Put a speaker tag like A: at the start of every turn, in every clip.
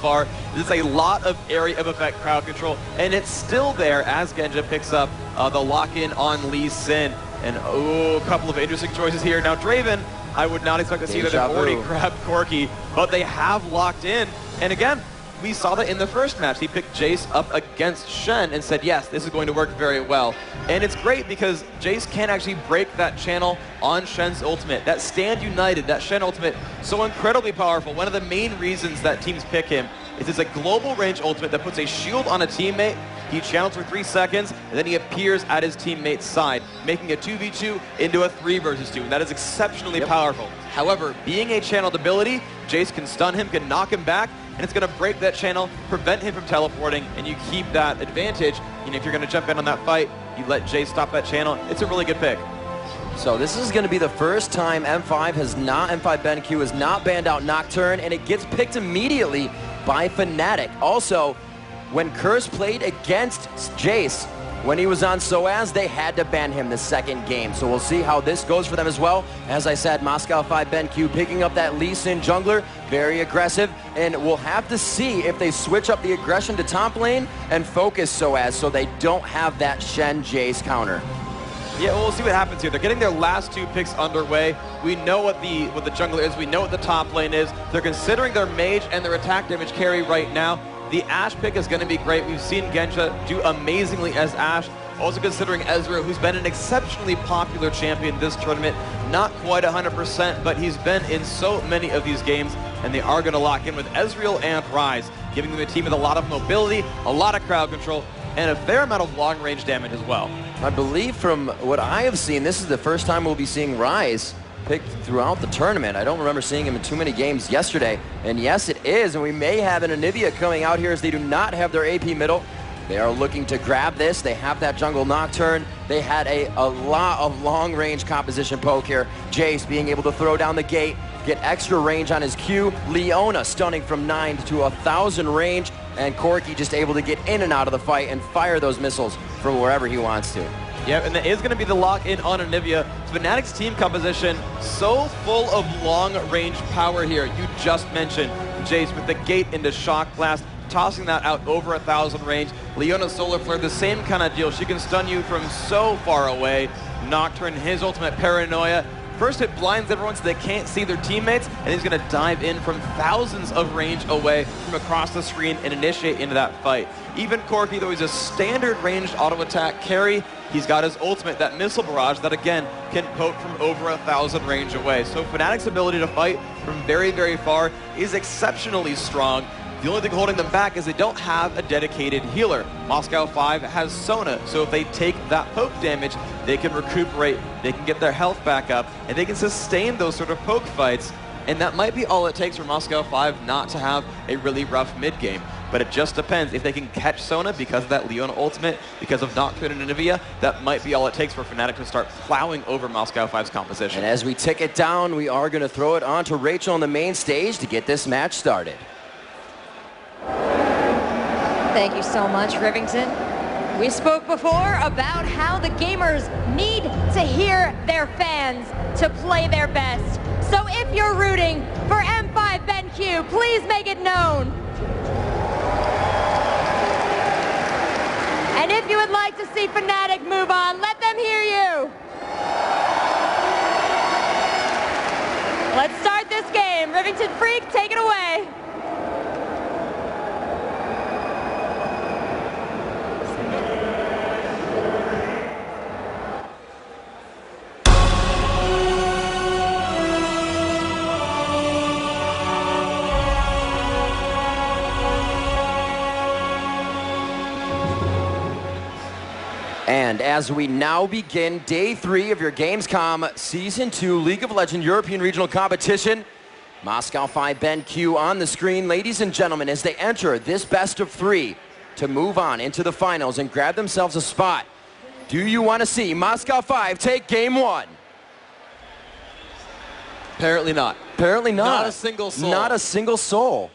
A: far. This is a lot of area of effect crowd control, and it's still there as Genja picks up the lock-in on Lee Sin. And a couple of interesting choices here. Now Draven, I would not expect to see that they've already grabbed Corki, but they have locked in. And again, we saw that in the first match. He picked Jace up against Shen and said, yes, this is going to work very well. And it's great because Jace can actually break that channel on Shen's ultimate. That Stand United, that Shen ultimate, so incredibly powerful. One of the main reasons that teams pick him is it's a global range ultimate that puts a shield on a teammate. He channels for 3 seconds, and then he appears at his teammate's side, making a 2v2 into a 3 versus 2. And that is exceptionally powerful. However, being a channeled ability, Jace can stun him, can knock him back, and it's going to break that channel, prevent him from teleporting, and you keep that advantage. You know, if you're going to jump in on that fight, you let Jace stop that channel. It's a really good pick.
B: So this is going to be the first time M5 BenQ has not banned out Nocturne, and it gets picked immediately by Fnatic. Also, when Curse played against Jace, when he was on SOAS, they had to ban him the second game. So we'll see how this goes for them as well. As I said, Moscow 5 BenQ picking up that Lee Sin jungler, very aggressive, and we'll have to see if they switch up the aggression to top lane and focus SOAS so they don't have that Shen Jace counter.
A: Yeah, well, we'll see what happens here. They're getting their last 2 picks underway. We know what the jungler is. We know what the top lane is. They're considering their mage and their attack damage carry right now. The Ashe pick is going to be great. We've seen Genja do amazingly as Ashe. Also considering Ezreal, who's been an exceptionally popular champion this tournament. Not quite 100%, but he's been in so many of these games, and they are going to lock in with Ezreal and Ryze, giving them a team with a lot of mobility, a lot of crowd control, and a fair amount of long-range damage as well.
B: I believe from what I have seen, this is the first time we'll be seeing Ryze picked throughout the tournament. I don't remember seeing him in too many games yesterday. And yes, it is. And we may have an Anivia coming out here as they do not have their AP middle. They are looking to grab this. They have that jungle Nocturne. They had a lot of long-range composition poke here. Jace being able to throw down the gate, get extra range on his Q. Leona stunning from 9 to 1,000 range. And Corki just able to get in and out of the fight and fire those missiles from wherever he wants to.
A: Yep, and that is going to be the lock-in on Anivia. Fnatic's team composition so full of long-range power here. You just mentioned Jace with the gate into Shock Blast, tossing that out over 1,000 range. Leona's Solar Flare, the same kind of deal. She can stun you from so far away. Nocturne, his ultimate Paranoia. First it blinds everyone so they can't see their teammates, and he's going to dive in from thousands of range away from across the screen and initiate into that fight. Even Corki, though he's a standard ranged auto attack carry, he's got his ultimate, that missile barrage that again can poke from over 1,000 range away. So Fnatic's ability to fight from very, very far is exceptionally strong. The only thing holding them back is they don't have a dedicated healer. Moscow 5 has Sona, so if they take that poke damage, they can recuperate, they can get their health back up, and they can sustain those sort of poke fights. And that might be all it takes for Moscow 5 not to have a really rough mid-game. But it just depends. If they can catch Sona because of that Leona ultimate, because of Nocturne and Anivia, that might be all it takes for Fnatic to start plowing over Moscow 5's composition.
B: And as we tick it down, we are going to throw it on to Rachel on the main stage to get this match started.
C: Thank you so much, Rivington. We spoke before about how the gamers need to hear their fans to play their best. So if you're rooting for M5 BenQ, please make it known. And if you would like to see Fnatic move on, let them hear you. Let's start this game. Rivington Freak, take it away.
B: And as we now begin day 3 of your Gamescom Season 2 League of Legends European Regional Competition, Moscow 5 BenQ on the screen. Ladies and gentlemen, as they enter this best of 3 to move on into the finals and grab themselves a spot, do you want to see Moscow 5 take game 1?
A: Apparently not.
B: Apparently not.
A: Not a single soul.
B: Not a single soul.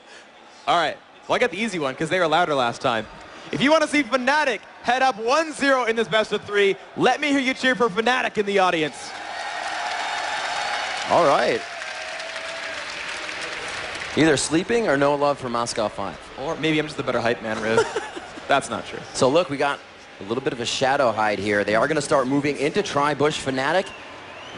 A: All right, well I got the easy one because they were louder last time. If you want to see Fnatic head up 1-0 in this best of 3, let me hear you cheer for Fnatic in the audience.
B: All right. Either sleeping or no love for Moscow 5.
A: Or maybe I'm just a better hype man, Riv. That's not true.
B: So look, we got a little bit of a shadow hide here. They are going to start moving into Tri-Bush. Fnatic,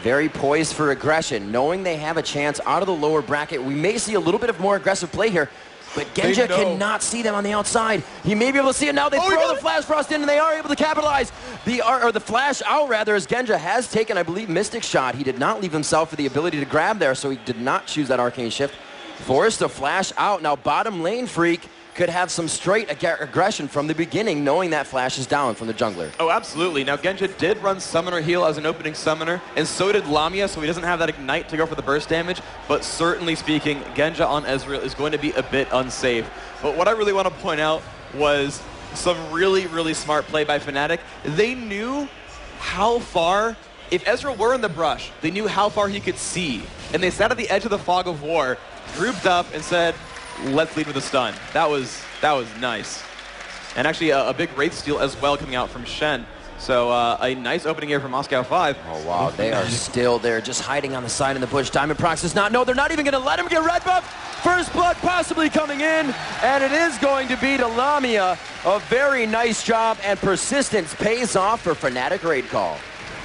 B: very poised for aggression. Knowing they have a chance out of the lower bracket, we may see a little bit of more aggressive play here. But Genja cannot see them on the outside. He may be able to see it now. They throw the Flash Frost in, and they are able to capitalize. The Flash out, rather, as Genja has taken, I believe, Mystic Shot. He did not leave himself for the ability to grab there, so he did not choose that Arcane Shift. Forced to flash out. Now, bottom lane Freak could have some straight aggression from the beginning, knowing that Flash is down from the jungler.
A: Oh, absolutely. Now, Genja did run Summoner Heal as an opening summoner, and so did Lamia, so he doesn't have that Ignite to go for the burst damage, but certainly speaking, Genja on Ezreal is going to be a bit unsafe. But what I really want to point out was some really, really smart play by Fnatic. They knew how far, if Ezreal were in the brush, they knew how far he could see, and they sat at the edge of the fog of war, grouped up, and said, let's lead with a stun. That was nice. And actually a big Wraith steal as well coming out from Shen. So a nice opening here from Moscow 5.
B: Oh, wow. They are still there, just hiding on the side in the bush. Diamond Prox does not know. They're not even going to let him get red buff. First blood possibly coming in. And it is going to be to Lamia. A very nice job, and persistence pays off for Fnatic raid call.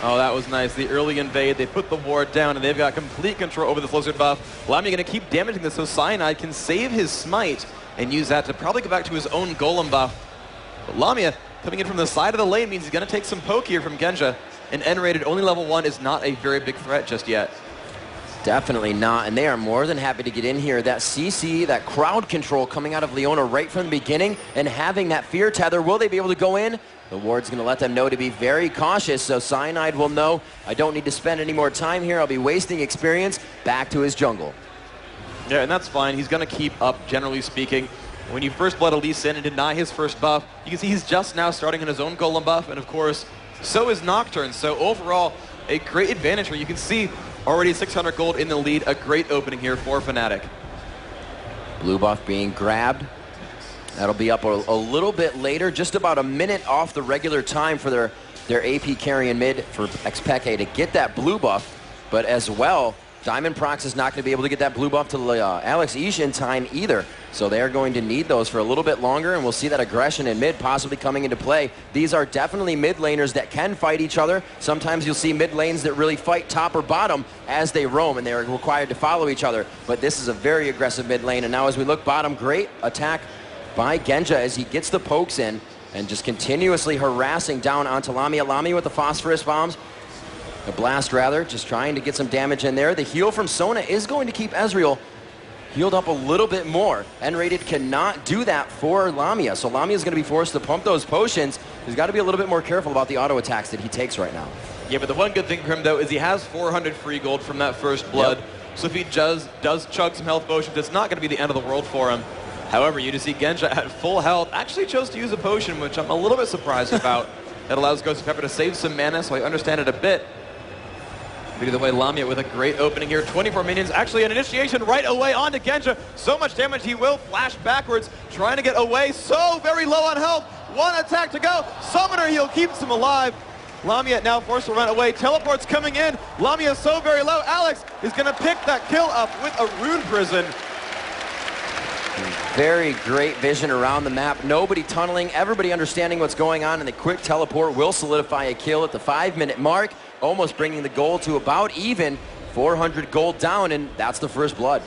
A: Oh, that was nice. The early invade, they put the ward down, and they've got complete control over the Blizzard buff. Lamia going to keep damaging this, so Cyanide can save his smite and use that to probably go back to his own golem buff. But Lamia coming in from the side of the lane means he's going to take some poke here from Genja. And N-rated only level 1 is not a very big threat just yet.
B: Definitely not, and they are more than happy to get in here. That CC, that crowd control coming out of Leona right from the beginning, and having that fear tether, will they be able to go in? The ward's going to let them know to be very cautious, so Cyanide will know, I don't need to spend any more time here. I'll be wasting experience. Back to his jungle.
A: Yeah, and that's fine. He's going to keep up, generally speaking. When you first blood a Lee Sin and deny his first buff, you can see he's just now starting on his own golem buff, and of course, so is Nocturne. So overall, a great advantage where you can see already 600 gold in the lead. A great opening here for Fnatic.
B: Blue buff being grabbed. That'll be up a little bit later, just about a minute off the regular time for their AP carry in mid for Xpeke to get that blue buff. But as well, Diamond Prox is not going to be able to get that blue buff to Alex Ish in time either. So they're going to need those for a little bit longer, and we'll see that aggression in mid possibly coming into play. These are definitely mid laners that can fight each other. Sometimes you'll see mid lanes that really fight top or bottom as they roam, and they're required to follow each other. But this is a very aggressive mid lane, and now as we look bottom, great attack by Genja as he gets the pokes in and just continuously harassing down onto Lamia. Lamia with the phosphorus bombs. A blast, rather, just trying to get some damage in there. The heal from Sona is going to keep Ezreal healed up a little bit more. N-rated cannot do that for Lamia, so Lamia is going to be forced to pump those potions. He's got to be a little bit more careful about the auto attacks that he takes right now.
A: Yeah, but the one good thing for him, though, is he has 400 free gold from that first blood. Yep. So if he does chug some health potions, it's not going to be the end of the world for him. However, you just see Genja at full health actually chose to use a potion, which I'm a little bit surprised about. That allows Ghost of Pepper to save some mana, so I understand it a bit. But either way, Lamia with a great opening here. 24 minions, actually an initiation right away onto Genja. So much damage, he will flash backwards, trying to get away. So very low on health. One attack to go. Summoner heal keeps him alive. Lamia now forced to run away. Teleport's coming in. Lamia so very low. Alex is going to pick that kill up with a rune prison.
B: Very great vision around the map. Nobody tunneling, everybody understanding what's going on, and the quick teleport will solidify a kill at the 5-minute mark, almost bringing the goal to about even. 400 gold down, and that's the first blood.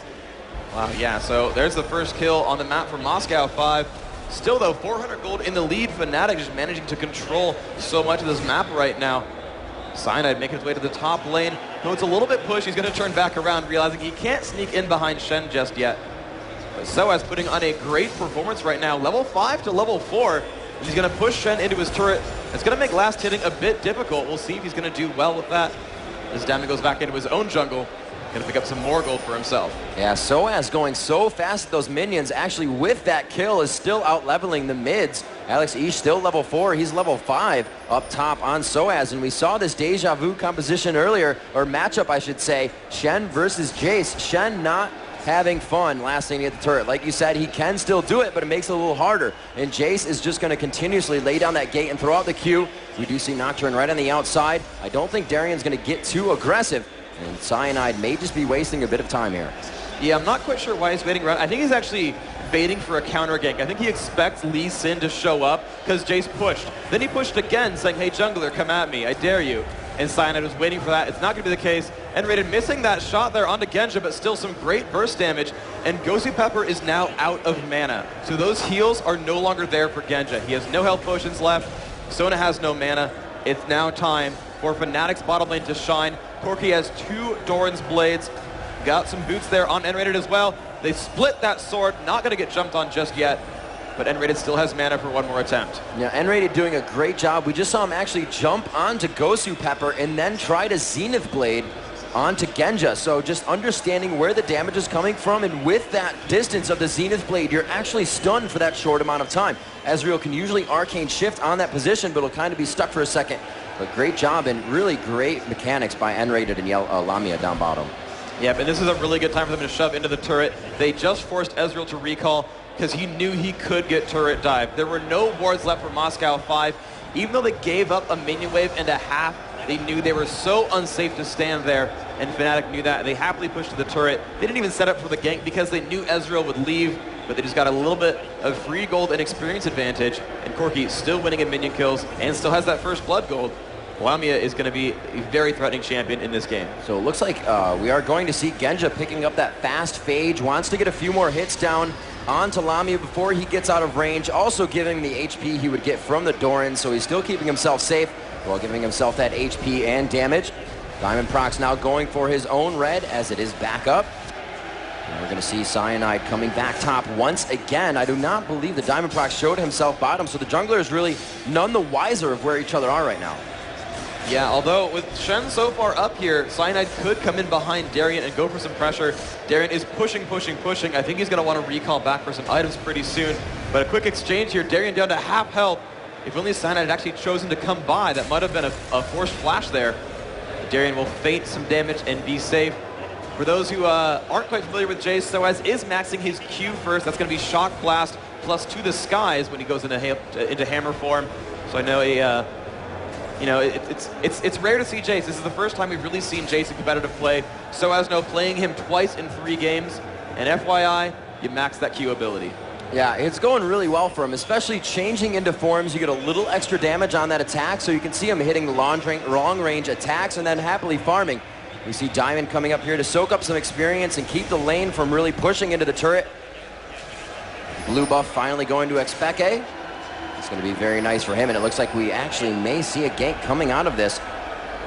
A: Wow, yeah, so there's the first kill on the map for Moscow 5. Still, though, 400 gold in the lead. Fnatic just managing to control so much of this map right now. Cyanide making his way to the top lane. No, it's a little bit pushed. He's going to turn back around, realizing he can't sneak in behind Shen just yet. But Soaz putting on a great performance right now. Level 5 to level 4. He's going to push Shen into his turret. It's going to make last hitting a bit difficult. We'll see if he's going to do well with that. As Damon goes back into his own jungle, going to pick up some more gold for himself.
B: Yeah, Soaz going so fast at those minions, actually with that kill is still out-leveling the mids. Alex Ish still level 4, he's level 5 up top on Soaz, and we saw this deja vu composition earlier, or matchup I should say, Shen versus Jace. Shen not having fun last lane at the turret. Like you said, he can still do it, but it makes it a little harder. And Jace is just going to continuously lay down that gate and throw out the Q. We do see Nocturne right on the outside. I don't think Darian's going to get too aggressive, and Cyanide may just be wasting a bit of time here.
A: Yeah, I'm not quite sure why he's waiting around. I think he's actually baiting for a counter gank. I think he expects Lee Sin to show up because Jace pushed. Then he pushed again, saying, hey, jungler, come at me. I dare you. And Cyanide was waiting for that. It's not going to be the case. N-Rated missing that shot there onto Genja, but still some great burst damage. And Gosu Pepper is now out of mana. So those heals are no longer there for Genja. He has no health potions left. Sona has no mana. It's now time for Fnatic's bottom lane to shine. Corki has 2 Doran's Blades. Got some boots there on N-Rated as well. They split that sword. Not going to get jumped on just yet. But N-Rated still has mana for one more attempt.
B: Yeah, N-Rated doing a great job. We just saw him actually jump onto Gosu Pepper and then try to Zenith Blade onto Genja. So just understanding where the damage is coming from, and with that distance of the Zenith Blade, you're actually stunned for that short amount of time. Ezreal can usually Arcane Shift on that position, but it'll kind of be stuck for a second. But great job and really great mechanics by N-Rated and Lamia down bottom.
A: Yeah, but this is a really good time for them to shove into the turret. They just forced Ezreal to recall because he knew he could get turret dive. There were no wards left for Moscow 5. Even though they gave up a minion wave and a half, they knew they were so unsafe to stand there, and Fnatic knew that. They happily pushed to the turret. They didn't even set up for the gank because they knew Ezreal would leave, but they just got a little bit of free gold and experience advantage, and Corki still winning in minion kills and still has that first blood gold. Lamia is going to be a very threatening champion in this game.
B: So it looks like we are going to see Genja picking up that fast phage, wants to get a few more hits down onto Lamia before he gets out of range, also giving the HP he would get from the Doran, so he's still keeping himself safe while giving himself that HP and damage. Diamond Prox now going for his own red as it is back up. And we're going to see Cyanide coming back top once again. I do not believe the Diamond Prox showed himself bottom, so the jungler is really none the wiser of where each other are right now.
A: Yeah, although with Shen so far up here, Cyanide could come in behind Darien and go for some pressure. Darien is pushing. I think he's going to want to recall back for some items pretty soon. But a quick exchange here. Darien down to half health. If only Cyanide had actually chosen to come by, that might have been a forced flash there. Darien will feint some damage and be safe. For those who aren't quite familiar with Jace, Soaz is maxing his Q first. That's going to be Shock Blast plus to the skies when he goes into hammer form. So I know you know, it's rare to see Jace. This is the first time we've really seen Jace in competitive play. Soaz now playing him twice in 3 games. And FYI, you max that Q ability.
B: Yeah, it's going really well for him, especially changing into forms. You get a little extra damage on that attack, so you can see him hitting the long range attacks and then happily farming. We see Diamond coming up here to soak up some experience and keep the lane from really pushing into the turret. Blue buff finally going to Expeke. It's going to be very nice for him, and it looks like we actually may see a gank coming out of this.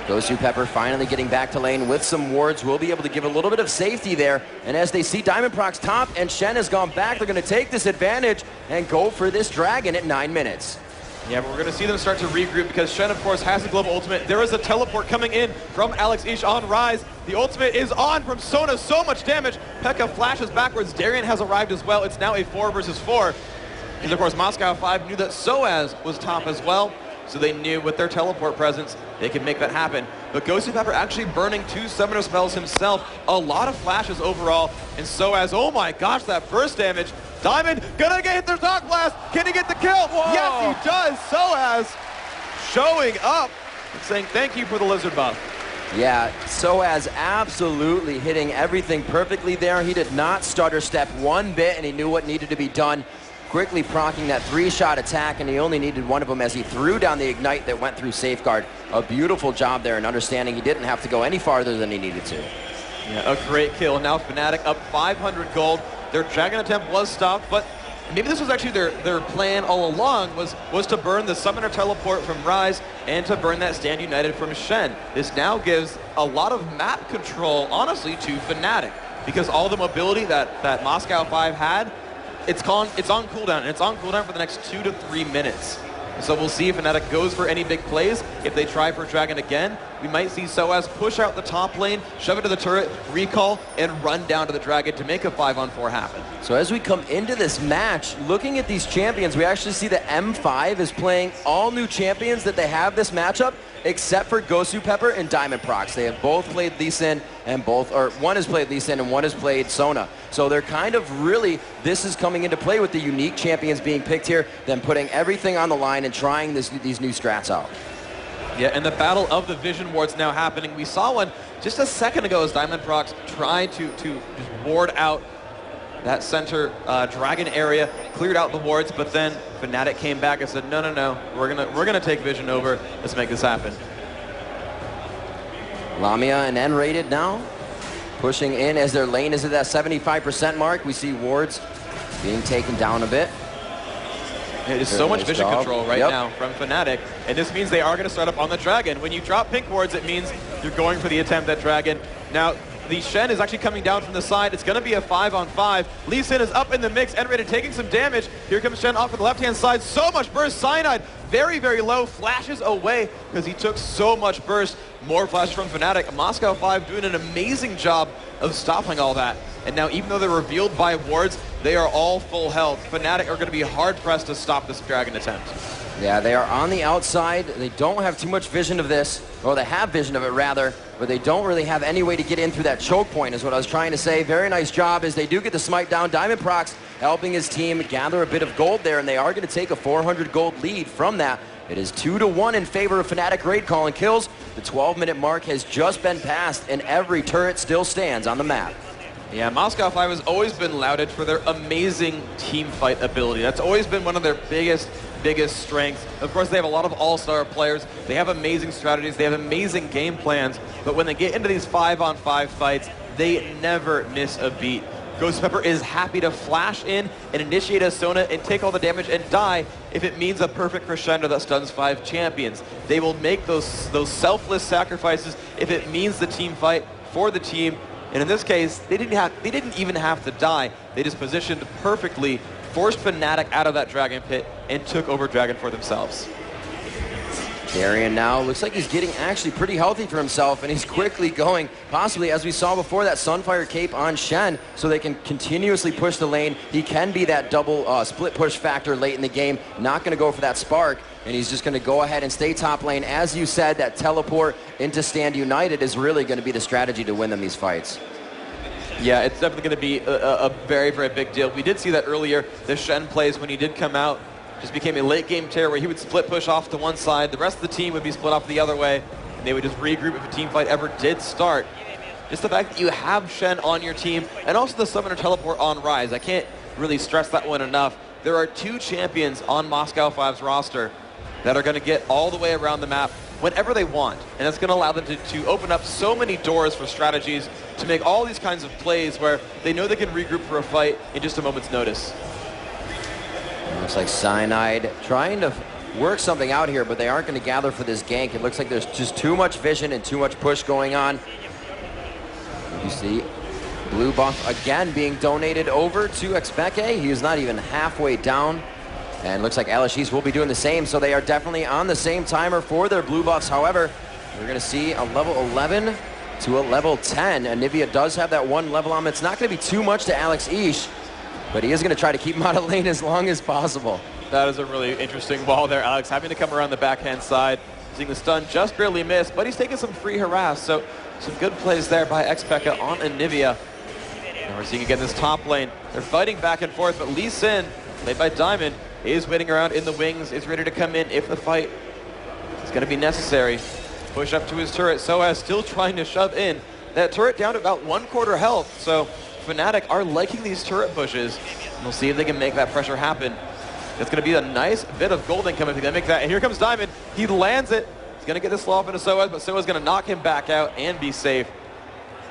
B: Gosu Pepper finally getting back to lane with some wards. Will be able to give a little bit of safety there. And as they see Diamond Prox top and Shen has gone back, they're going to take this advantage and go for this dragon at 9 minutes.
A: Yeah, but we're going to see them start to regroup because Shen, of course, has a global ultimate. There is a teleport coming in from Alex Ish on Rise. The ultimate is on from Sona. So much damage. P.E.K.K.A flashes backwards. Darien has arrived as well. It's now a 4 versus 4. And of course, Moscow 5 knew that Soaz was top as well. So they knew with their teleport presence, they could make that happen. But Gosu Pepper actually burning 2 summoner spells himself. A lot of flashes overall. And Soaz, oh my gosh, that burst damage. Diamond gonna get their Shock Blast. Can he get the kill? Whoa. Yes, he does. Soaz showing up and saying thank you for the lizard buff.
B: Yeah, Soaz absolutely hitting everything perfectly there. He did not stutter step one bit, and he knew what needed to be done. Quickly proccing that 3-shot attack, and he only needed one of them as he threw down the Ignite that went through Safeguard. A beautiful job there in understanding he didn't have to go any farther than he needed to.
A: Yeah, a great kill. Now Fnatic up 500 gold. Their dragon attempt was stopped, but maybe this was actually their plan all along, was to burn the summoner teleport from Rise and to burn that Stand United from Shen. This now gives a lot of map control, honestly, to Fnatic, because all the mobility that Moscow 5 had, it's on cooldown, and it's on cooldown for the next 2 to 3 minutes. So we'll see if Fnatic goes for any big plays. If they try for Dragon again, we might see Soaz push out the top lane, shove it to the turret, recall, and run down to the Dragon to make a 5-on-4 happen.
B: So as we come into this match, looking at these champions, we actually see that M5 is playing all new champions that they have this matchup, except for Gosu Pepper and Diamond Prox. They have both played Lee Sin, and one has played Lee Sin and one has played Sona. So they're kind of really, this is coming into play with the unique champions being picked here, them putting everything on the line and trying these new strats out.
A: Yeah, and the battle of the vision wards now happening. We saw one just a second ago as Diamondprox tried to just ward out that center dragon area, cleared out the wards, but then Fnatic came back and said, no, we're gonna take vision over. Let's make this happen.
B: Lamia and N-rated now, pushing in as their lane is at that 75% mark. We see wards being taken down a bit.
A: It is so much vision control right now from Fnatic, and this means they are going to start up on the dragon. When you drop pink wards, it means you're going for the attempt at dragon. Now, the Shen is actually coming down from the side. It's going to be a 5-on-5. Lee Sin is up in the mix. N-rated taking some damage. Here comes Shen off of the left-hand side. So much burst. Cyanide very, very low. Flashes away because he took so much burst. More flashes from Fnatic. Moscow 5 doing an amazing job of stopping all that. And now, even though they're revealed by wards, they are all full health. Fnatic are going to be hard-pressed to stop this dragon attempt.
B: Yeah, they are on the outside. They don't have too much vision of this, or they have vision of it rather, but they don't really have any way to get in through that choke point is what I was trying to say. Very nice job as they do get the smite down. Diamondprox helping his team gather a bit of gold there, and they are going to take a 400 gold lead from that. It is 2-1 in favor of Fnatic raid calling kills. The 12-minute mark has just been passed, and every turret still stands on the map.
A: Yeah, Moscow 5 has always been lauded for their amazing team fight ability. That's always been one of their biggest strengths. Of course, they have a lot of all-star players. They have amazing strategies. They have amazing game plans. But when they get into these 5-on-5 fights, they never miss a beat. Ghost Pepper is happy to flash in and initiate a Sona and take all the damage and die if it means a perfect crescendo that stuns 5 champions. They will make those selfless sacrifices if it means the team fight for the team. And in this case, they didn't even have to die. They just positioned perfectly, forced Fnatic out of that dragon pit, and took over dragon for themselves.
B: Darian now looks like he's getting actually pretty healthy for himself, and he's quickly going, possibly, as we saw before, that Sunfire Cape on Shen, so they can continuously push the lane. He can be that double split push factor late in the game, not going to go for that spark, and he's just going to go ahead and stay top lane. As you said, that teleport into Stand United is really going to be the strategy to win them these fights.
A: Yeah, it's definitely going to be a very, very big deal. We did see that earlier. The Shen plays, when he did come out, just became a late game terror where he would split push off to one side, the rest of the team would be split off the other way, and they would just regroup if a team fight ever did start. Just the fact that you have Shen on your team, and also the Summoner Teleport on Rise. I can't really stress that one enough. There are 2 champions on Moscow 5's roster that are going to get all the way around the map whenever they want, and that's going to allow them to open up so many doors for strategies to make all these kinds of plays where they know they can regroup for a fight in just a moment's notice.
B: Looks like Cyanide trying to work something out here, but they aren't going to gather for this gank. It looks like there's just too much vision and too much push going on. You see blue buff again being donated over to Xpeke. He is not even halfway down. And looks like Alashis will be doing the same, so they are definitely on the same timer for their blue buffs. However, we're going to see a level 11 to a level 10. Anivia does have that 1 level on him. It's not going to be too much to Alex Ish, but he is going to try to keep him out of lane as long as possible. That
A: is a really interesting wall there, Alex, having to come around the backhand side, seeing the stun just barely miss, but he's taking some free harass, so some good plays there by Xpeke on Anivia. And we're seeing again this top lane. They're fighting back and forth, but Lee Sin, played by Diamond, is waiting around in the wings, is ready to come in if the fight is going to be necessary. Push up to his turret, Soaz still trying to shove in. That turret down to about 1/4 health, so Fnatic are liking these turret pushes, and we'll see if they can make that pressure happen. It's going to be a nice bit of gold income if they can make that, and here comes Diamond. He lands it. He's going to get this slow up into Soaz, but Soaz is going to knock him back out and be safe.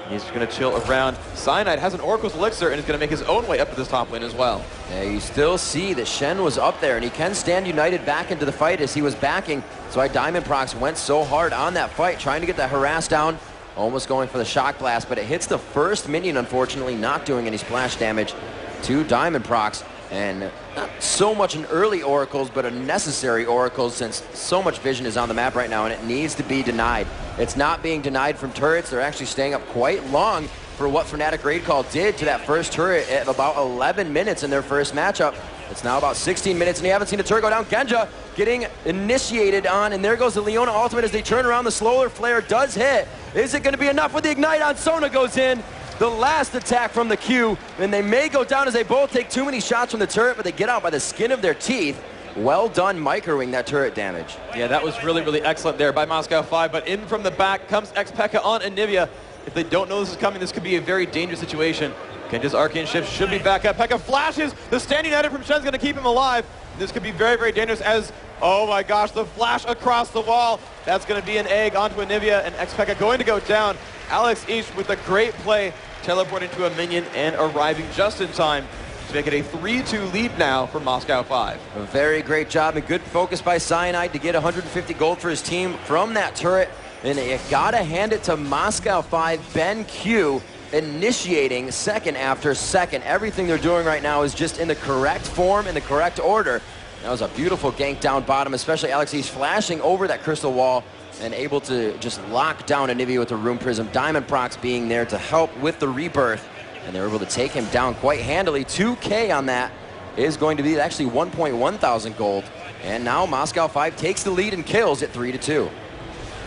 A: He's going to chill around. Cyanide has an Oracle's Elixir and is going to make his own way up to this top lane as well.
B: Yeah, you still see that Shen was up there, and he can stand United back into the fight as he was backing. That's why Diamondprox went so hard on that fight, trying to get that harass down, almost going for the shock blast, but it hits the first minion, unfortunately, not doing any splash damage to Diamondprox. And not so much an early Oracles, but a necessary Oracles, since so much vision is on the map right now, and it needs to be denied. It's not being denied from turrets. They're actually staying up quite long for what Fnatic Raid Call did to that first turret at about 11 minutes in their first matchup. It's now about 16 minutes, and you haven't seen a turret go down. Genja getting initiated on, and there goes the Leona ultimate as they turn around. The slower flare does hit. Is it going to be enough with the ignite on? Sona goes in. The last attack from the Q, and they may go down as they both take too many shots from the turret, but they get out by the skin of their teeth. Well done microing that turret damage.
A: Yeah, that was really, really excellent there by Moscow 5, but in from the back comes Xpeka on Anivia. If they don't know this is coming, this could be a very dangerous situation. Genja's Arcane Shift should be back up. Pekka flashes. The standing edit from Shen's going to keep him alive. This could be very, very dangerous as, oh my gosh, the flash across the wall. That's going to be an egg onto Anivia, and Xpeka going to go down. Alex Ish with a great play, teleporting to a minion and arriving just in time to make it a 3-2 lead now for Moscow 5.
B: A very great job and good focus by Cyanide to get 150 gold for his team from that turret. And you gotta hand it to Moscow 5, Ben Q, initiating second after second. Everything they're doing right now is just in the correct form, in the correct order. That was a beautiful gank down bottom, especially Alex East flashing over that crystal wall and able to just lock down Anivia with the Rune Prism. Diamond Prox being there to help with the rebirth, and they were able to take him down quite handily. 2K on that is going to be actually 1.1 thousand gold. And now Moscow 5 takes the lead and kills at 3-2.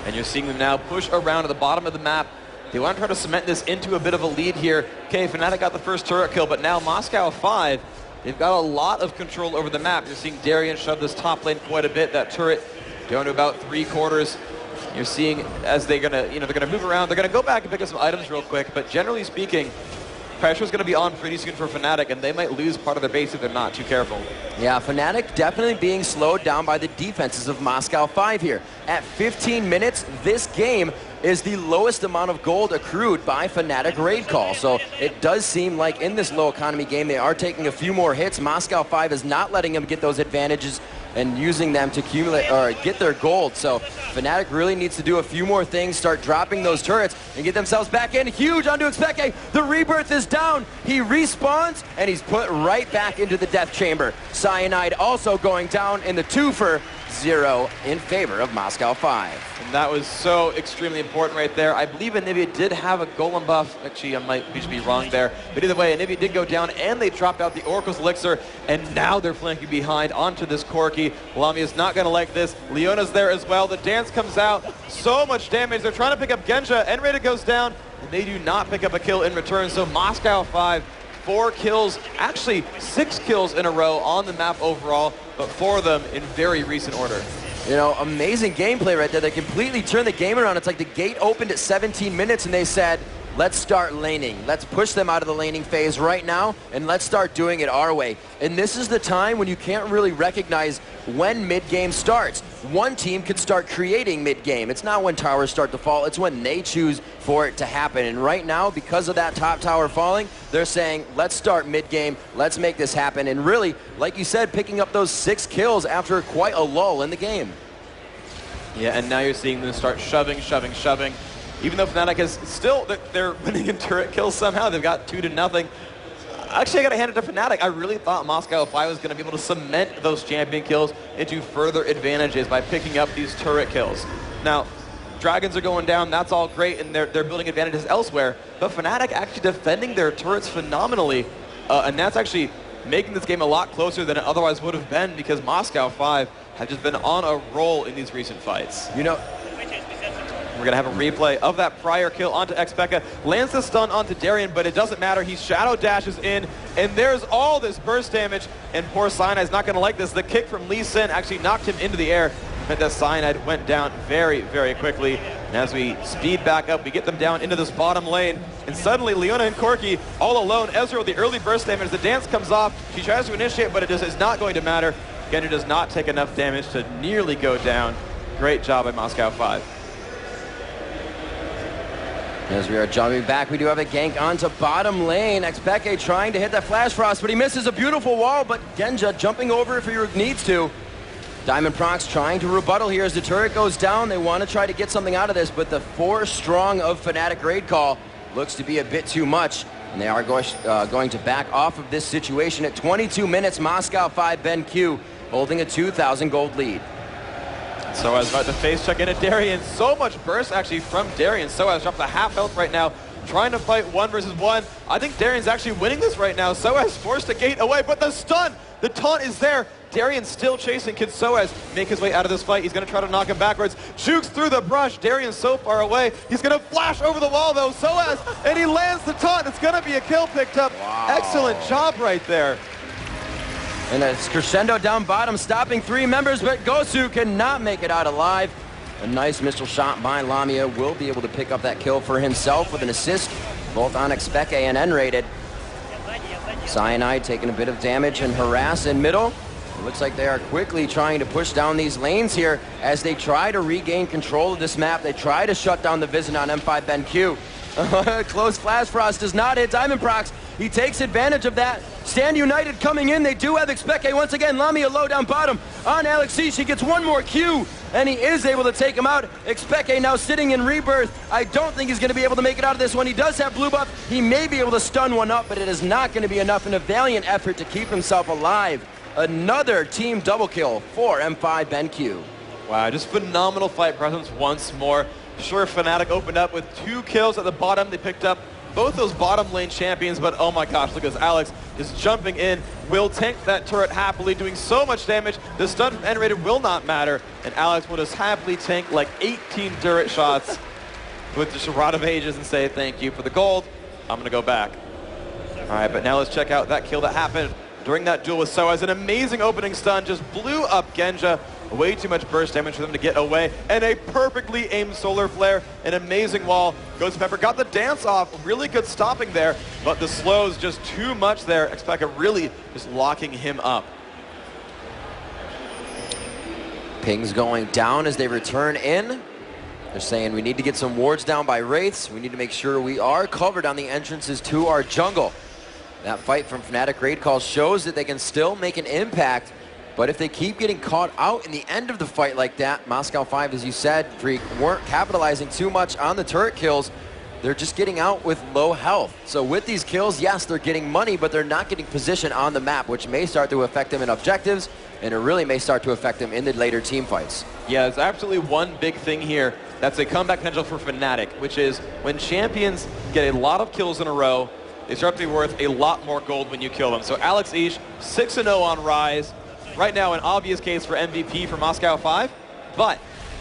A: And you're seeing them now push around at the bottom of the map. They want to try to cement this into a bit of a lead here. Okay, Fnatic got the first turret kill, but now Moscow 5, they've got a lot of control over the map. You're seeing Darian shove this top lane quite a bit. That turret down to about 3/4. You're seeing as they're gonna, they're gonna move around. They're gonna go back and pick up some items real quick. But generally speaking, pressure's going to be on pretty soon for Fnatic, and they might lose part of their base if they're not too careful.
B: Yeah, Fnatic definitely being slowed down by the defenses of Moscow 5 here. At 15 minutes, this game is the lowest amount of gold accrued by Fnatic raid call. So it does seem like in this low economy game, they are taking a few more hits. Moscow 5 is not letting them get those advantages and using them to accumulate or get their gold. So Fnatic really needs to do a few more things, start dropping those turrets and get themselves back in. Huge onto Xpeke. The rebirth is down. He respawns and he's put right back into the death chamber. Cyanide also going down in the 2-for-0 in favor of Moscow 5.
A: And that was so extremely important right there. I believe Anivia did have a golem buff. Actually, we should be wrong there. But either way, Anivia did go down, and they dropped out the Oracle's Elixir, and now they're flanking behind onto this Corki. Lamia's not going to like this. Leona's there as well. The dance comes out. So much damage. They're trying to pick up Genja. Enrata goes down, and they do not pick up a kill in return. So Moscow 5, 4 kills, actually 6 kills in a row on the map overall, but 4 of them in very recent order.
B: You know, amazing gameplay right there. They completely turned the game around. It's like the gate opened at 17 minutes and they said, let's start laning. Let's push them out of the laning phase right now and let's start doing it our way. And this is the time when you can't really recognize when mid-game starts. One team could start creating mid-game. It's not when towers start to fall. It's when they choose for it to happen. And right now, because of that top tower falling, they're saying, let's start mid-game. Let's make this happen. And really, like you said, picking up those 6 kills after quite a lull in the game.
A: Yeah, and now you're seeing them start shoving. Even though Fnatic is still, they're winning in turret kills somehow. They've got 2-0. Actually, I got to hand it to Fnatic. I really thought Moscow 5 was going to be able to cement those champion kills into further advantages by picking up these turret kills. Now, dragons are going down. That's all great, and they're building advantages elsewhere. But Fnatic actually defending their turrets phenomenally, and that's actually making this game a lot closer than it otherwise would have been because Moscow 5 have just been on a roll in these recent fights.
B: You know,
A: we're going to have a replay of that prior kill onto Xpeka. Lands the stun onto Darian, but it doesn't matter. He shadow dashes in, and there's all this burst damage, and poor Cyanide's not going to like this. The kick from Lee Sin actually knocked him into the air, but that Cyanide went down very, very quickly. And as we speed back up, we get them down into this bottom lane, and suddenly Leona and Corki all alone. Ezreal with the early burst damage. The dance comes off. She tries to initiate, but it just is not going to matter. Genja does not take enough damage to nearly go down. Great job by Moscow 5.
B: As we are jumping back, we do have a gank onto bottom lane. Xpeke trying to hit that Flash Frost, but he misses a beautiful wall, but Genja jumping over if he needs to. Diamond Prox trying to rebuttal here as the turret goes down. They want to try to get something out of this, but the 4 strong of Fnatic raid call looks to be a bit too much. And they are going to back off of this situation at 22 minutes. Moscow 5, Ben Q holding a 2,000 gold lead.
A: Soaz about to face check in at Darian. So much burst actually from Darian. Soaz dropped the half health right now, trying to fight 1 versus 1. I think Darian's actually winning this right now. Soaz forced the gate away, but the stun, the taunt is there. Darian's still chasing. Can Soaz make his way out of this fight? He's going to try to knock him backwards. Jukes through the brush. Darian's so far away. He's going to flash over the wall though. Soaz, and he lands the taunt. It's going to be a kill picked up.
B: Wow.
A: Excellent job right there.
B: And it's crescendo down bottom, stopping 3 members, but Gosu cannot make it out alive. A nice missile shot by Lamia will be able to pick up that kill for himself with an assist, both on Xpeke and N-rated. Cyanide taking a bit of damage and harass in middle. It looks like they are quickly trying to push down these lanes here as they try to regain control of this map. They try to shut down the Vision on M5 BenQ. Close Flash Frost does not hit Diamond Prox. He takes advantage of that. Stand United coming in. They do have Xpeke once again. Lamia low down bottom on Alex C. She gets one more Q, and he is able to take him out. Xpeke now sitting in Rebirth. I don't think he's going to be able to make it out of this one. He does have blue buff. He may be able to stun one up, but it is not going to be enough in a valiant effort to keep himself alive. Another team double kill for M5 BenQ.
A: Wow, just phenomenal fight presence once more. Sure, Fnatic opened up with 2 kills at the bottom. They picked up both those bottom lane champions, but oh my gosh, look at this. Alex is jumping in, will tank that turret happily, doing so much damage. The stun from N-rated will not matter, and Alex will just happily tank like 18 turret shots with just a rod of ages and say thank you for the gold. I'm gonna go back. All right, but now let's check out that kill that happened during that duel with Soaz. An amazing opening stun, just blew up Genja. Way too much burst damage for them to get away. And a perfectly aimed solar flare. An amazing wall. Ghost Pepper got the dance off. Really good stopping there. But the slows just too much there. Xpeke really just locking him up.
B: Pings going down as they return in. They're saying we need to get some wards down by Wraiths. We need to make sure we are covered on the entrances to our jungle. That fight from Fnatic Raid Call shows that they can still make an impact. But if they keep getting caught out in the end of the fight like that, Moscow 5, as you said, Freak, weren't capitalizing too much on the turret kills. They're just getting out with low health. So with these kills, yes, they're getting money, but they're not getting position on the map, which may start to affect them in objectives, and it really may start to affect them in the later team fights.
A: Yeah, there's absolutely one big thing here that's a comeback potential for Fnatic, which is when champions get a lot of kills in a row, they start to be worth a lot more gold when you kill them. So Alex Ish, 6-0 on Rise. Right now, an obvious case for MVP for Moscow 5, but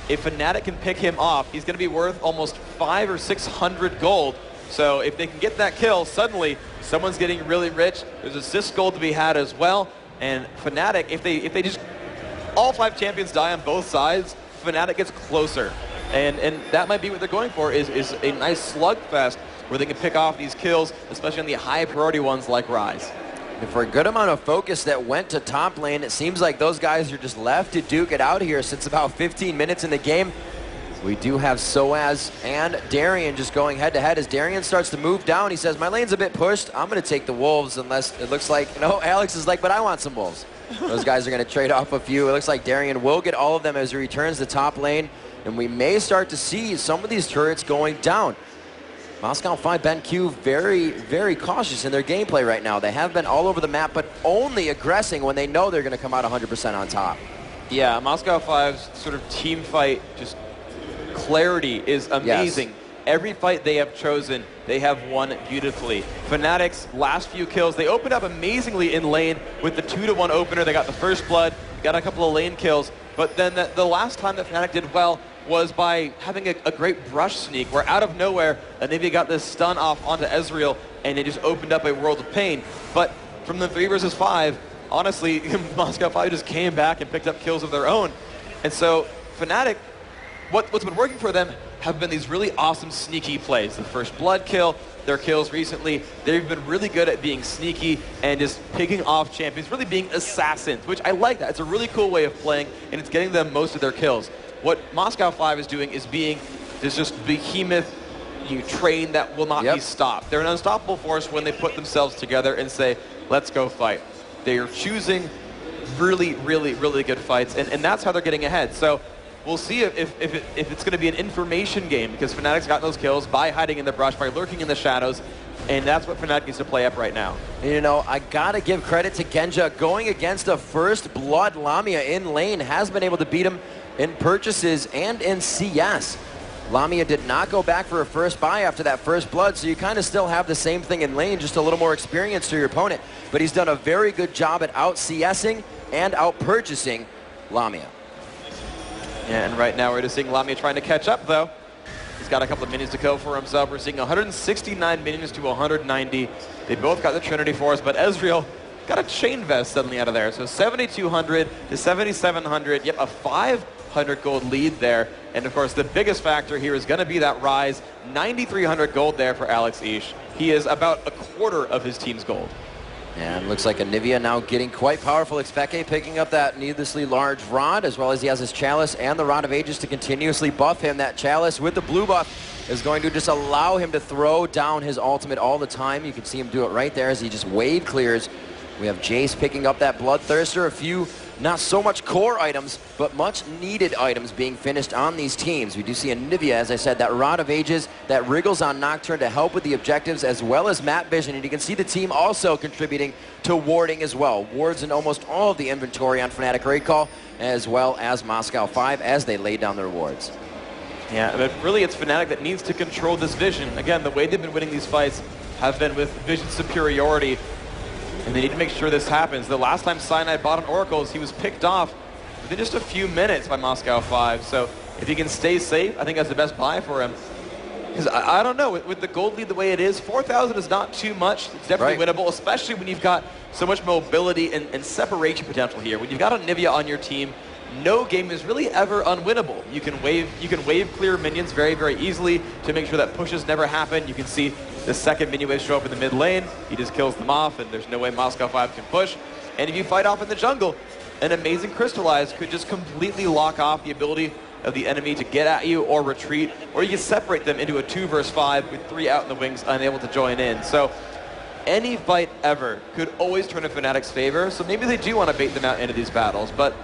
A: if Fnatic can pick him off, he's going to be worth almost 500 or 600 gold. So if they can get that kill, suddenly someone's getting really rich. There's assist gold to be had as well. And Fnatic, if they just all 5 champions die on both sides, Fnatic gets closer, and that might be what they're going for is a nice slugfest where they can pick off these kills, especially on the high priority ones like Rise.
B: And for a good amount of focus that went to top lane, it seems like those guys are just left to duke it out here since about 15 minutes in the game. We do have Soaz and Darian just going head-to-head. As Darian starts to move down, he says, my lane's a bit pushed. I'm going to take the Wolves unless it looks like, no, Alex is like, but I want some Wolves. Those guys are going to trade off a few. It looks like Darian will get all of them as he returns to top lane, and we may start to see some of these turrets going down. Moscow 5 BenQ very, very cautious in their gameplay right now. They have been all over the map, but only aggressing when they know they're going to come out 100% on top.
A: Yeah, Moscow 5's sort of team fight, just clarity is amazing. Yes. Every fight they have chosen, they have won beautifully. Fnatic's last few kills, they opened up amazingly in lane with the 2-1 opener. They got the first blood, got a couple of lane kills, but then the last time that Fnatic did well was by having a great brush sneak where out of nowhere, Anivia got this stun off onto Ezreal and it just opened up a world of pain. But from the 3 versus 5, honestly, Moscow 5 just came back and picked up kills of their own. And so Fnatic, what's been working for them have been these really awesome sneaky plays. The first blood kill, their kills recently, they've been really good at being sneaky and just picking off champions, really being assassins, which I like that. It's a really cool way of playing and it's getting them most of their kills. What Moscow 5 is doing is being this just behemoth train that will not be stopped. They're an unstoppable force when they put themselves together and say, let's go fight. They are choosing really, really, really good fights, and that's how they're getting ahead. So we'll see if it's going to be an information game, because Fnatic's gotten those kills by hiding in the brush, by lurking in the shadows, and that's what Fnatic needs to play up right now.
B: You know, I gotta give credit to Genja. Going against a first blood Lamia in lane has been able to beat him in purchases and in CS. Lamia did not go back for a first buy after that first blood, so you kind of still have the same thing in lane, just a little more experience to your opponent. But he's done a very good job at out-CSing and out-purchasing Lamia.
A: Yeah, and right now we're just seeing Lamia trying to catch up, though. He's got a couple of minions to go for himself. We're seeing 169 minions to 190. They both got the Trinity Force, but Ezreal got a chain vest suddenly out of there. So 7,200 to 7,700. Yep, a 500 gold lead there. And of course, the biggest factor here is going to be that rise. 9,300 gold there for Alex Ish. He is about a quarter of his team's gold.
B: And looks like Anivia now getting quite powerful. Xpeke picking up that needlessly large rod, as well as he has his Chalice and the Rod of Ages to continuously buff him. That Chalice with the blue buff is going to just allow him to throw down his ultimate all the time. You can see him do it right there as he just wave clears. We have Jace picking up that Bloodthirster. A few not so much core items, but much needed items being finished on these teams. We do see Anivia, as I said, that Rod of Ages that wriggles on Nocturne to help with the objectives, as well as map vision. And you can see the team also contributing to warding as well. Wards in almost all of the inventory on Fnatic Raid Call, as well as Moscow 5 as they lay down their wards.
A: Yeah, but really it's Fnatic that needs to control this vision. Again, the way they've been winning these fights have been with vision superiority. And they need to make sure this happens. The last time Cyanide bought on Oracles, he was picked off within just a few minutes by Moscow 5. So if he can stay safe, I think that's the best buy for him. Because I don't know, with the gold lead the way it is, 4,000 is not too much. It's definitely winnable, especially when you've got so much mobility and separation potential here. When you've got Anivia on your team, no game is really ever unwinnable. You can wave clear minions very, very easily to make sure that pushes never happen. You can see the second minion wave show up in the mid lane. He just kills them off, and there's no way Moscow 5 can push. And if you fight off in the jungle, an amazing Crystallize could just completely lock off the ability of the enemy to get at you or retreat, or you can separate them into a 2 versus 5 with 3 out in the wings unable to join in. So any fight ever could always turn in Fnatic's favor, so maybe they do want to bait them out into these battles, but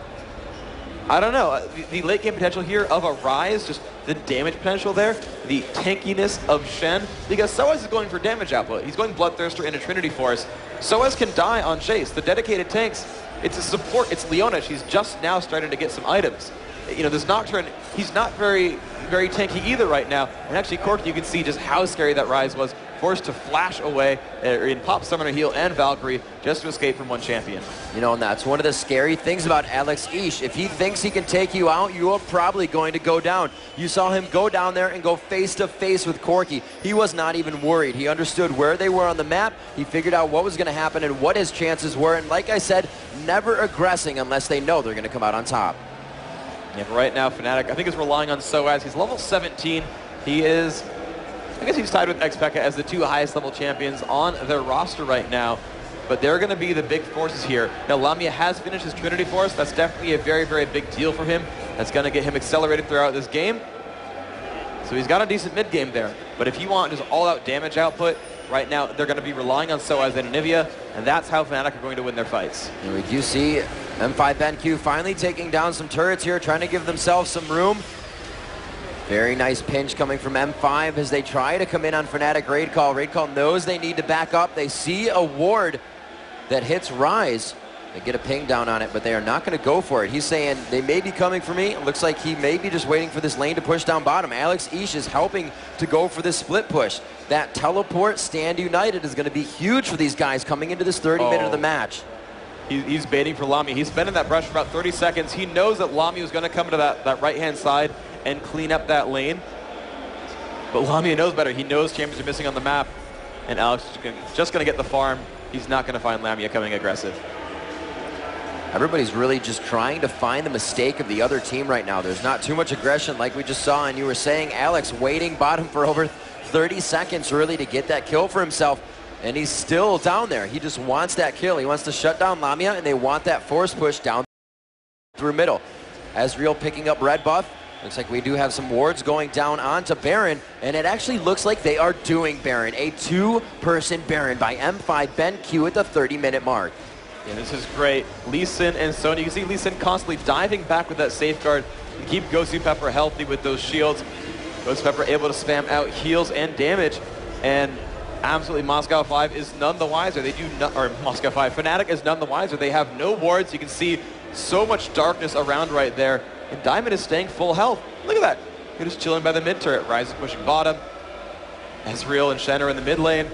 A: I don't know. The late game potential here of a Rise, just the damage potential there, the tankiness of Shen, because Soaz is going for damage output. He's going Bloodthirster into Trinity Force. Soaz can die on Chase. The dedicated tanks, it's a support. It's Leona. She's just now starting to get some items. You know, this Nocturne, he's not very tanky either right now. And actually, Cork, you can see just how scary that Rise was, forced to flash away in Pop Summoner Heal and Valkyrie just to escape from one champion.
B: You know, and that's one of the scary things about Alex Ish. If he thinks he can take you out, you are probably going to go down. You saw him go down there and go face to face with Corki. He was not even worried. He understood where they were on the map. He figured out what was going to happen and what his chances were. And like I said, never aggressing unless they know they're going to come out on top.
A: Yeah, but right now, Fnatic, I think, is relying on Soaz. He's level 17. He is, I guess he's tied with Xpeke as the 2 highest level champions on their roster right now. But they're going to be the big forces here. Now, Lamia has finished his Trinity Force. That's definitely a very, very big deal for him. That's going to get him accelerated throughout this game. So he's got a decent mid game there. But if you want just all-out damage output, right now they're going to be relying on Soaz and Anivia, and that's how Fnatic are going to win their fights.
B: And we do see M5 BenQ finally taking down some turrets here, trying to give themselves some room. Very nice pinch coming from M5 as they try to come in on Fnatic Raid Call. Raid Call knows they need to back up. They see a ward that hits Rise. They get a ping down on it, but they are not going to go for it. He's saying they may be coming for me. It looks like he may be just waiting for this lane to push down bottom. Alex Ish is helping to go for this split push. That teleport stand united is going to be huge for these guys coming into this 30-minute of the match.
A: He's baiting for Lamia. He's been in that brush for about 30 seconds. He knows that Lamia is going to come to that right-hand side and clean up that lane. But Lamia knows better. He knows champions are missing on the map, and Alex is just going to get the farm. He's not going to find Lamia coming aggressive.
B: Everybody's really just trying to find the mistake of the other team right now. There's not too much aggression like we just saw, and you were saying Alex waiting bottom for over 30 seconds really to get that kill for himself, and he's still down there. He just wants that kill. He wants to shut down Lamia, and they want that force push down through middle. Ezreal picking up red buff. Looks like we do have some wards going down onto Baron, and it actually looks like they are doing Baron. A 2-person Baron by M5 BenQ at the 30-minute mark.
A: Yeah, this is great. Lee Sin and Sony. You can see Lee Sin constantly diving back with that safeguard to keep Gosu Pepper healthy with those shields. Gosu Pepper able to spam out heals and damage, and absolutely Moscow 5 is none the wiser. They do not, or Moscow 5, Fnatic is none the wiser. They have no wards. You can see so much darkness around right there, and Diamond is staying full health. Look at that. They're just chilling by the mid turret. Ryze is pushing bottom. Ezreal and Shen are in the mid lane.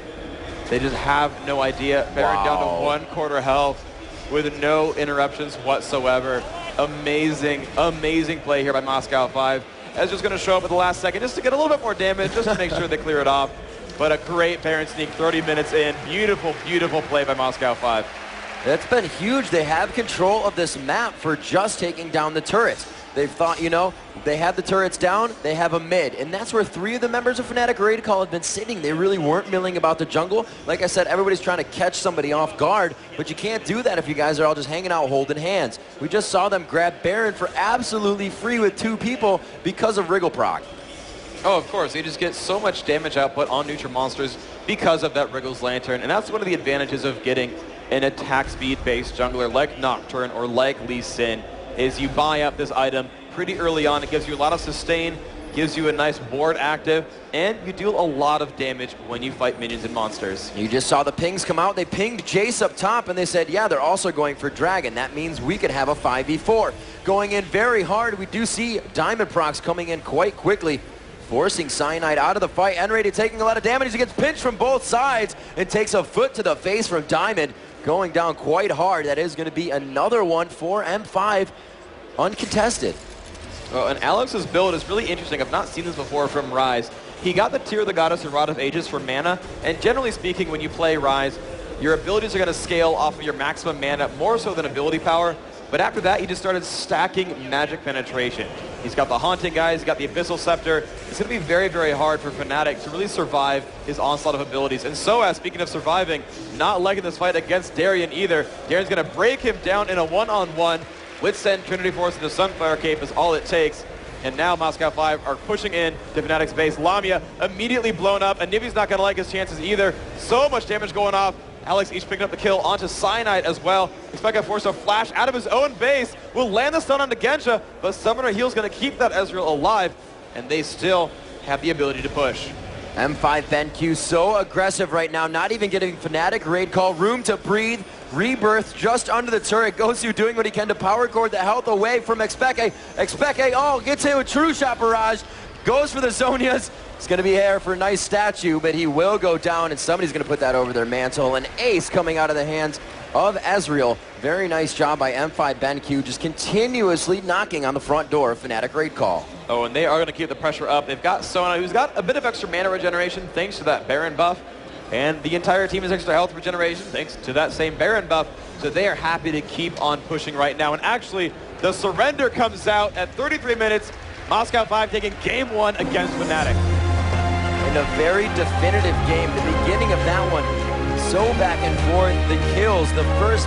A: They just have no idea. Baron down to 1/4 health with no interruptions whatsoever. Amazing, amazing play here by Moscow 5. Ezreal's going to show up at the last second just to get a little bit more damage, just to make sure they clear it off. But a great Baron sneak 30 minutes in. Beautiful, beautiful play by Moscow 5.
B: It's been huge. They have control of this map for just taking down the turrets. They've thought, you know, they have the turrets down, they have a mid. And that's where 3 of the members of Fnatic Raid Call have been sitting. They really weren't milling about the jungle. Like I said, everybody's trying to catch somebody off guard, but you can't do that if you guys are all just hanging out holding hands. We just saw them grab Baron for absolutely free with 2 people because of Wriggle proc.
A: Oh, of course. They just get so much damage output on neutral monsters because of that Wriggle's Lantern. And that's one of the advantages of getting an attack speed-based jungler like Nocturne or like Lee Sin, is you buy up this item pretty early on. It gives you a lot of sustain, gives you a nice board active, and you deal a lot of damage when you fight minions and monsters.
B: You just saw the pings come out. They pinged Jace up top, and they said, yeah, they're also going for Dragon. That means we could have a 5v4. Going in very hard, we do see Diamond procs coming in quite quickly, forcing Cyanide out of the fight. Enrady taking a lot of damage. He gets pinched from both sides and takes a foot to the face from Diamond, going down quite hard. That is going to be another one for M5, uncontested.
A: Oh, and Alex's build is really interesting. I've not seen this before from Ryze. He got the Tear of the Goddess and Rod of Ages for mana, and generally speaking, when you play Ryze, your abilities are going to scale off of your maximum mana more so than ability power. But after that, he just started stacking magic penetration. He's got the Haunting guys, he's got the Abyssal Scepter. It's going to be very, very hard for Fnatic to really survive his onslaught of abilities. And so, speaking of surviving, not liking this fight against Darien either. Darien's going to break him down in a one-on-one. Withsend Trinity Force into Sunfire Cape is all it takes. And now Moscow 5 are pushing in to Fnatic's base. Lamia immediately blown up, and Nivi's not going to like his chances either. So much damage going off. Alex each picking up the kill onto Cyanide as well. Expect to force a flash out of his own base. Will land the stun onto Gensha, but Summoner Heal's going to keep that Ezreal alive, and they still have the ability to push.
B: M5 BenQ so aggressive right now, not even getting Fnatic Raid Call room to breathe. Rebirth just under the turret. Gosu doing what he can to power cord the health away from Expeke. Expeke, oh, gets hit with True Shot Barrage. Goes for the Zonias. It's going to be here for a nice statue, but he will go down, and somebody's going to put that over their mantle. An ace coming out of the hands of Ezreal. Very nice job by M5 BenQ, just continuously knocking on the front door of Fnatic Raid Call.
A: Oh, and they are going to keep the pressure up. They've got Sona, who's got a bit of extra mana regeneration thanks to that Baron buff. And the entire team has extra health regeneration thanks to that same Baron buff. So they are happy to keep on pushing right now. And actually, the surrender comes out at 33 minutes. Moscow 5 taking game 1 against Fnatic.
B: In a very definitive game, the beginning of that one, so back and forth, the kills, the first